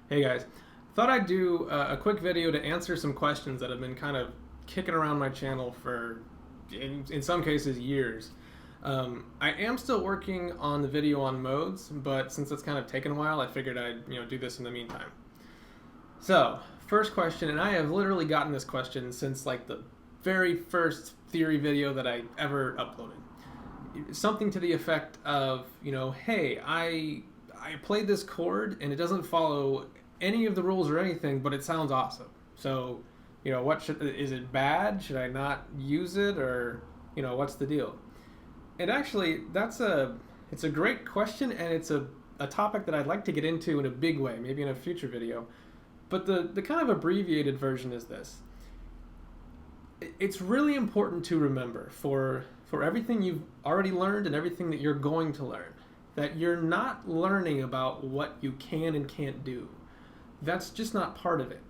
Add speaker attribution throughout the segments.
Speaker 1: Hey guys, thought I'd do a quick video to answer some questions that have been kind of kicking around my channel for, in some cases, years. I am still working on the video on modes, but since it's kind of taken a while, I figured I'd do this in the meantime. So, first question, and I have literally gotten this question since like the very first theory video that I ever uploaded. Something to the effect of, hey, I played this chord and it doesn't follow any of the rules or anything, but it sounds awesome. So, is it bad? Should I not use it, or what's the deal? And actually, it's a great question, and it's a topic that I'd like to get into in a big way, maybe in a future video. But the kind of abbreviated version is this. It's really important to remember for everything you've already learned and everything that you're going to learn, that you're not learning about what you can and can't do. That's just not part of it.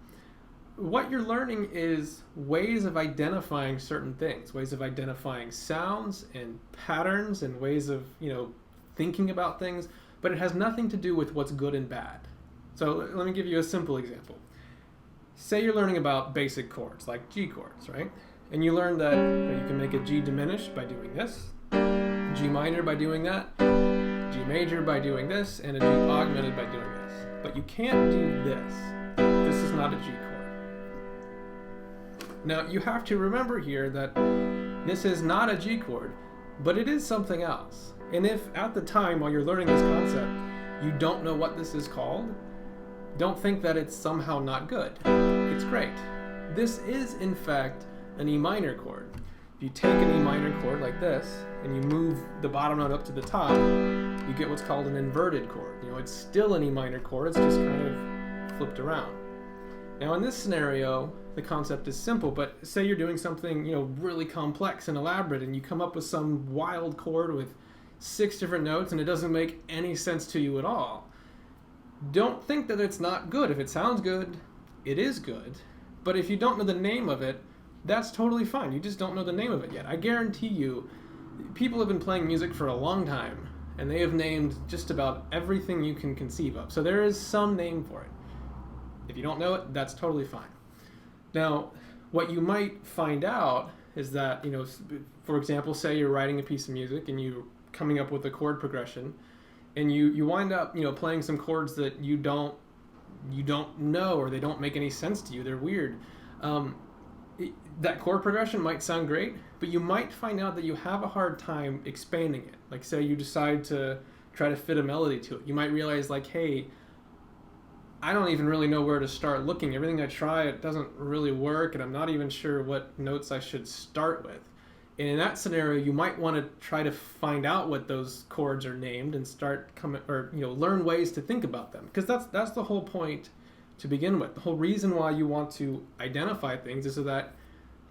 Speaker 1: What you're learning is ways of identifying certain things, ways of identifying sounds and patterns and ways of, thinking about things, but it has nothing to do with what's good and bad. So let me give you a simple example. Say you're learning about basic chords, like G chords, right? And you learn that you can make a G diminished by doing this, G minor by doing that, G major by doing this, and a G augmented by doing this. But you can't do this. This is not a G chord. Now, you have to remember here that this is not a G chord, but it is something else. And if at the time while you're learning this concept, you don't know what this is called, don't think that it's somehow not good. It's great. This is, in fact, an E minor chord. If you take an E minor chord like this, and you move the bottom note up to the top, you get what's called an inverted chord. It's still an E minor chord, it's just kind of flipped around. Now in this scenario, the concept is simple, but say you're doing something, really complex and elaborate, and you come up with some wild chord with 6 different notes, and it doesn't make any sense to you at all. Don't think that it's not good. If it sounds good, it is good. But if you don't know the name of it, that's totally fine. You just don't know the name of it yet. I guarantee you, people have been playing music for a long time, and they have named just about everything you can conceive of. So there is some name for it. If you don't know it, that's totally fine. Now, what you might find out is that, for example, say you're writing a piece of music and you're coming up with a chord progression, and you wind up, playing some chords that you don't know, or they don't make any sense to you. They're weird. That chord progression might sound great, but you might find out that you have a hard time expanding it. Like, say you decide to try to fit a melody to it. You might realize, like, hey, I don't even really know where to start looking. Everything I try, it doesn't really work, and I'm not even sure what notes I should start with. And in that scenario, you might want to try to find out what those chords are named and learn ways to think about them. Because that's the whole point to begin with. The whole reason why you want to identify things is so that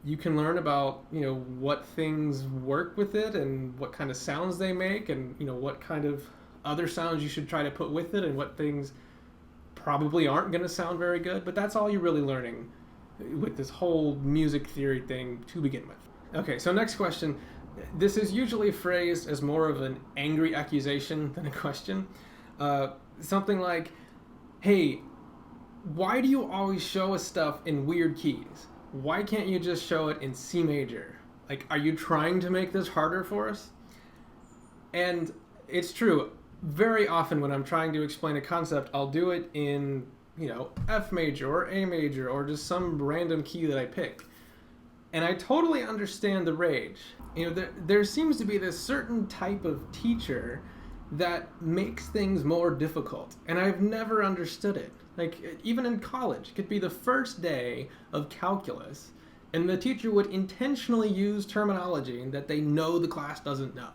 Speaker 1: you can learn about, what things work with it and what kind of sounds they make, and, what kind of other sounds you should try to put with it, and what things probably aren't going to sound very good. But that's all you're really learning with this whole music theory thing to begin with. Okay, so next question. This is usually phrased as more of an angry accusation than a question. Something like, hey, why do you always show us stuff in weird keys? Why can't you just show it in C major? Like, are you trying to make this harder for us? And it's true. Very often when I'm trying to explain a concept, I'll do it in, F major or A major or just some random key that I pick. And I totally understand the rage. There seems to be this certain type of teacher that makes things more difficult. And I've never understood it. Like, even in college, it could be the first day of calculus, and the teacher would intentionally use terminology that they know the class doesn't know.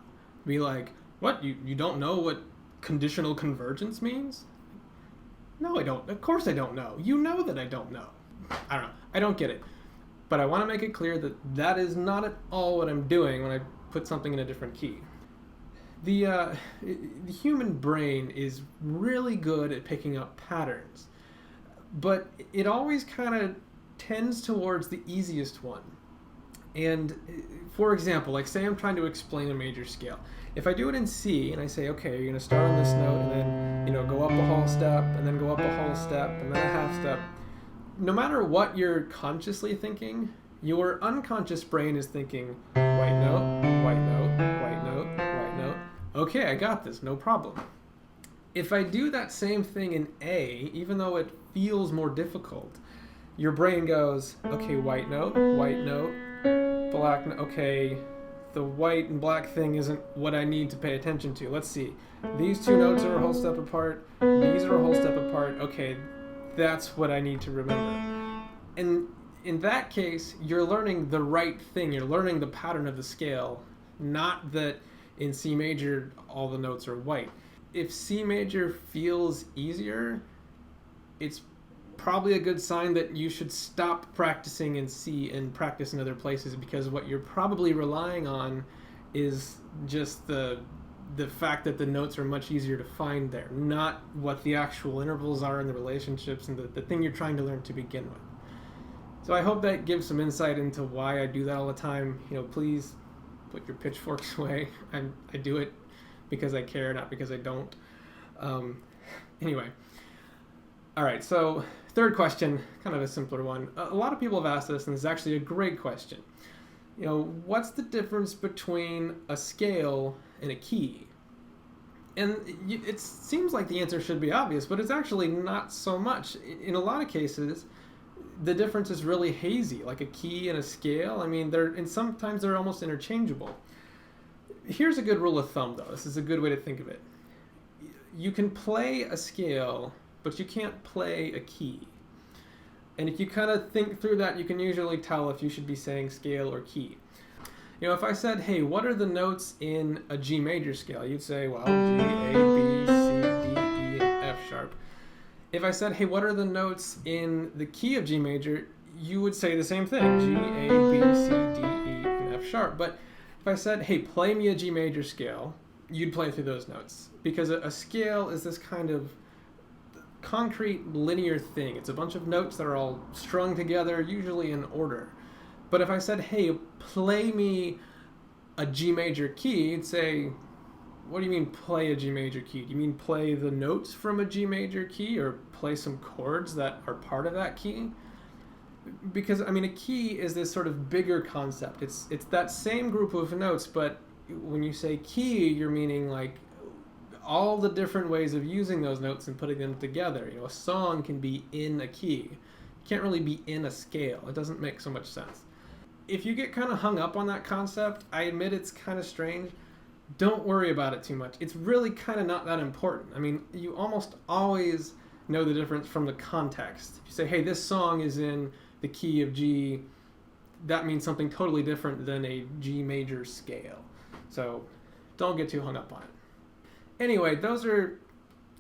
Speaker 1: Be like, what, you don't know what conditional convergence means? No, I don't. Of course I don't know. You know that I don't know. I don't know. I don't get it. But I want to make it clear that that is not at all what I'm doing when I put something in a different key. The human brain is really good at picking up patterns, but it always kind of tends towards the easiest one. And for example, like say I'm trying to explain a major scale. If I do it in C and I say, okay, you're going to start on this note and then go up a whole step and then go up a whole step and then a half step. No matter what you're consciously thinking, your unconscious brain is thinking white note, white note, white note, white note. Okay, I got this, no problem. If I do that same thing in A, even though it feels more difficult, your brain goes, okay, white note, black note, okay, the white and black thing isn't what I need to pay attention to. Let's see. These two notes are a whole step apart. These are a whole step apart. Okay, that's what I need to remember. And in that case, you're learning the right thing. You're learning the pattern of the scale, not that in C major all the notes are white. If C major feels easier, it's probably a good sign that you should stop practicing in C and practice in other places, because what you're probably relying on is just the fact that the notes are much easier to find there, not what the actual intervals are and the relationships and the thing you're trying to learn to begin with. So I hope that gives some insight into why I do that all the time. Please put your pitchforks away. I do it because I care, not because I don't. Anyway. All right, so third question, kind of a simpler one. A lot of people have asked this, and it's actually a great question. What's the difference between a scale and a key? And it seems like the answer should be obvious, but it's actually not so much. In a lot of cases, the difference is really hazy, like a key and a scale. I mean, sometimes they're almost interchangeable. Here's a good rule of thumb, though. This is a good way to think of it. You can play a scale, but you can't play a key. And if you kind of think through that, you can usually tell if you should be saying scale or key. If I said, hey, what are the notes in a G major scale? You'd say, well, G, A, B, C, D, E, and F sharp. If I said, hey, what are the notes in the key of G major? You would say the same thing, G, A, B, C, D, E, and F sharp. But if I said, hey, play me a G major scale, you'd play through those notes. Because a scale is this kind of concrete linear thing. It's a bunch of notes that are all strung together, usually in order. But if I said, hey, play me a G major key, you'd say, what do you mean play a G major key? Do you mean play the notes from a G major key, or play some chords that are part of that key? Because, a key is this sort of bigger concept. It's that same group of notes, but when you say key, you're meaning like all the different ways of using those notes and putting them together. A song can be in a key. It can't really be in a scale. It doesn't make so much sense. If you get kind of hung up on that concept, I admit it's kind of strange. Don't worry about it too much. It's really kind of not that important. You almost always know the difference from the context. If you say, hey, this song is in the key of G, that means something totally different than a G major scale. So don't get too hung up on it. Anyway, those are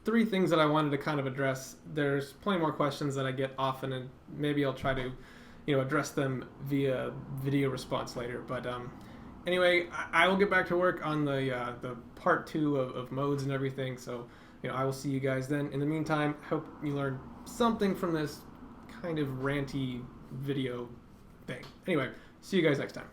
Speaker 1: 3 things that I wanted to kind of address. There's plenty more questions that I get often, and maybe I'll try to, address them via video response later. But anyway, I will get back to work on the part 2 of modes and everything. So, I will see you guys then. In the meantime, I hope you learned something from this kind of ranty video thing. Anyway, see you guys next time.